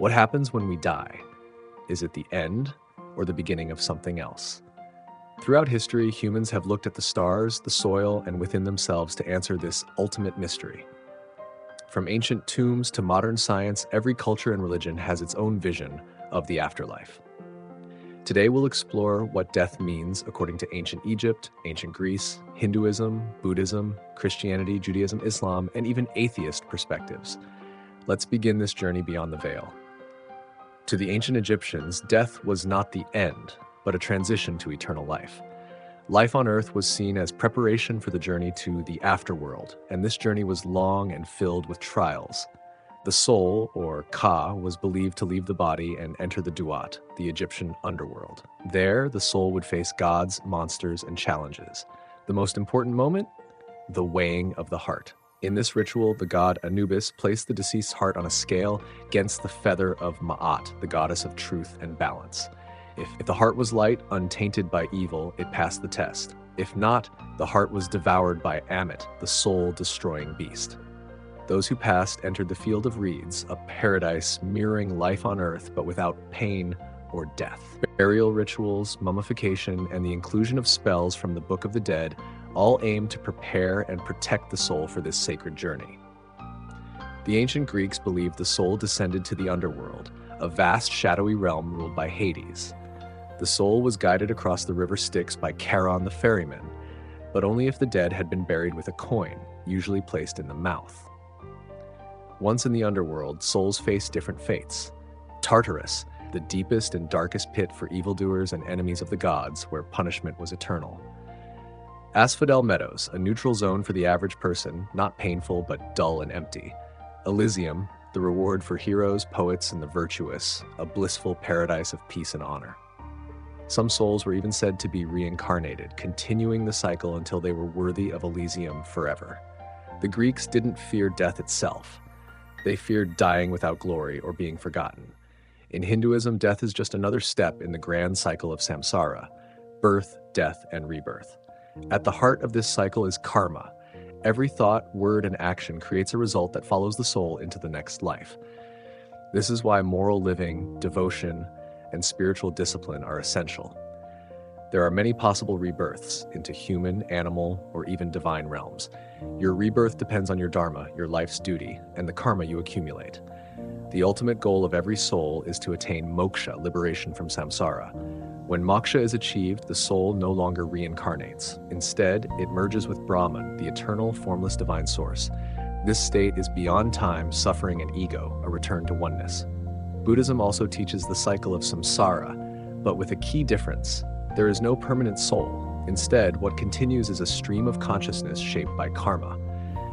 What happens when we die? Is it the end or the beginning of something else? Throughout history, humans have looked at the stars, the soil, and within themselves to answer this ultimate mystery. From ancient tombs to modern science, every culture and religion has its own vision of the afterlife. Today we'll explore what death means according to ancient Egypt, ancient Greece, Hinduism, Buddhism, Christianity, Judaism, Islam, and even atheist perspectives. Let's begin this journey beyond the veil. To the ancient Egyptians, death was not the end, but a transition to eternal life. Life on earth was seen as preparation for the journey to the afterworld, and this journey was long and filled with trials. The soul, or Ka, was believed to leave the body and enter the Duat, the Egyptian underworld. There, the soul would face gods, monsters, and challenges. The most important moment? The weighing of the heart. In this ritual, the god Anubis placed the deceased's heart on a scale against the feather of Ma'at, the goddess of truth and balance. If the heart was light, untainted by evil, it passed the test. If not, the heart was devoured by Ammit, the soul-destroying beast. Those who passed entered the field of reeds, a paradise mirroring life on earth but without pain or death. Burial rituals, mummification, and the inclusion of spells from the Book of the Dead all aim to prepare and protect the soul for this sacred journey. The ancient Greeks believed the soul descended to the underworld, a vast shadowy realm ruled by Hades. The soul was guided across the river Styx by Charon the ferryman, but only if the dead had been buried with a coin, usually placed in the mouth. Once in the underworld, souls faced different fates. Tartarus, the deepest and darkest pit for evildoers and enemies of the gods, where punishment was eternal. Asphodel Meadows, a neutral zone for the average person, not painful but dull and empty. Elysium, the reward for heroes, poets, and the virtuous, a blissful paradise of peace and honor. Some souls were even said to be reincarnated, continuing the cycle until they were worthy of Elysium forever. The Greeks didn't fear death itself. They feared dying without glory or being forgotten. In Hinduism, death is just another step in the grand cycle of samsara, birth, death, and rebirth. At the heart of this cycle is karma. Every thought, word, and action creates a result that follows the soul into the next life. This is why moral living, devotion, and spiritual discipline are essential. There are many possible rebirths into human, animal, or even divine realms. Your rebirth depends on your dharma, your life's duty, and the karma you accumulate. The ultimate goal of every soul is to attain moksha, liberation from samsara. When moksha is achieved, the soul no longer reincarnates. Instead, it merges with Brahman, the eternal, formless divine source. This state is beyond time, suffering, and ego, a return to oneness. Buddhism also teaches the cycle of samsara, but with a key difference. There is no permanent soul. Instead, what continues is a stream of consciousness shaped by karma.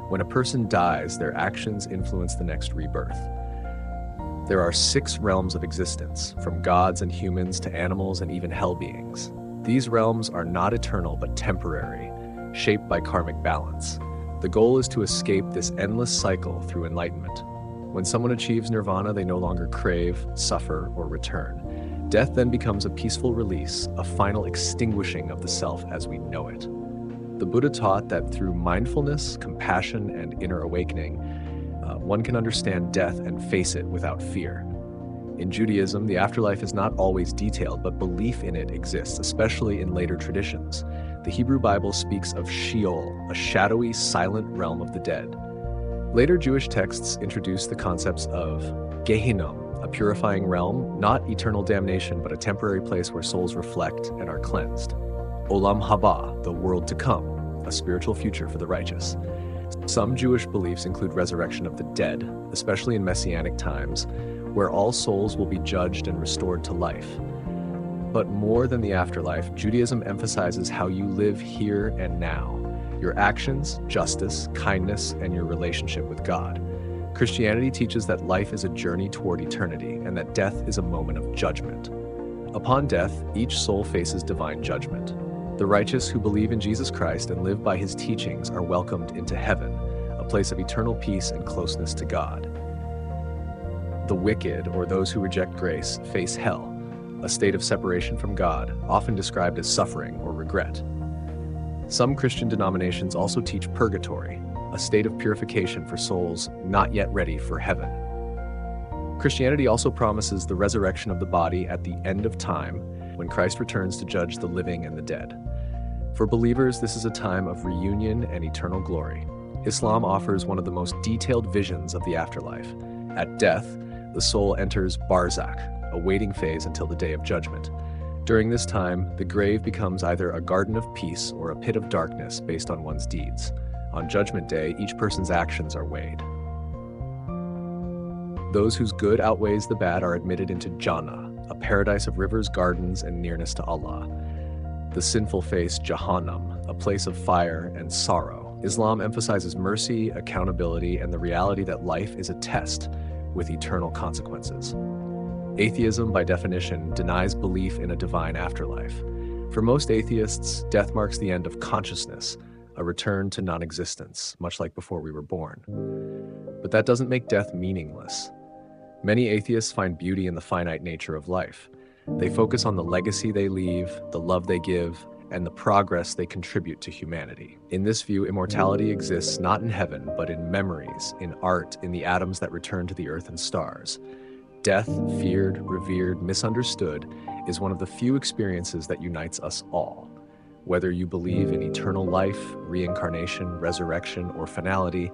When a person dies, their actions influence the next rebirth. There are 6 realms of existence, from gods and humans to animals and even hell beings. These realms are not eternal but temporary, shaped by karmic balance. The goal is to escape this endless cycle through enlightenment. When someone achieves nirvana, they no longer crave, suffer, or return. Death then becomes a peaceful release, a final extinguishing of the self as we know it. The Buddha taught that through mindfulness, compassion, and inner awakening, one can understand death and face it without fear. In Judaism, the afterlife is not always detailed, but belief in it exists, especially in later traditions. The Hebrew Bible speaks of Sheol, a shadowy, silent realm of the dead. Later Jewish texts introduce the concepts of Gehinnom, a purifying realm, not eternal damnation, but a temporary place where souls reflect and are cleansed. Olam Haba, the world to come, a spiritual future for the righteous. Some Jewish beliefs include resurrection of the dead, especially in Messianic times, where all souls will be judged and restored to life. But more than the afterlife, Judaism emphasizes how you live here and now, your actions, justice, kindness, and your relationship with God. Christianity teaches that life is a journey toward eternity and that death is a moment of judgment. Upon death, each soul faces divine judgment. The righteous who believe in Jesus Christ and live by his teachings are welcomed into heaven, a place of eternal peace and closeness to God. The wicked, or those who reject grace, face hell, a state of separation from God, often described as suffering or regret. Some Christian denominations also teach purgatory, a state of purification for souls not yet ready for heaven. Christianity also promises the resurrection of the body at the end of time, when Christ returns to judge the living and the dead. For believers, this is a time of reunion and eternal glory. Islam offers one of the most detailed visions of the afterlife. At death, the soul enters barzakh, a waiting phase until the day of judgment. During this time, the grave becomes either a garden of peace or a pit of darkness based on one's deeds. On Judgment Day, each person's actions are weighed. Those whose good outweighs the bad are admitted into Jannah, a paradise of rivers, gardens, and nearness to Allah. The sinful face Jahannam, a place of fire and sorrow. Islam emphasizes mercy, accountability, and the reality that life is a test with eternal consequences. Atheism, by definition, denies belief in a divine afterlife. For most atheists, death marks the end of consciousness, a return to non-existence, much like before we were born. But that doesn't make death meaningless. Many atheists find beauty in the finite nature of life. They focus on the legacy they leave, the love they give, and the progress they contribute to humanity. In this view, immortality exists not in heaven, but in memories, in art, in the atoms that return to the earth and stars. Death, feared, revered, misunderstood, is one of the few experiences that unites us all. Whether you believe in eternal life, reincarnation, resurrection, or finality,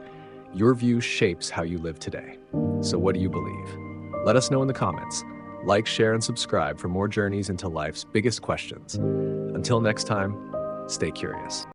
your view shapes how you live today. So what do you believe? Let us know in the comments. Like, share, and subscribe for more journeys into life's biggest questions. Until next time, stay curious.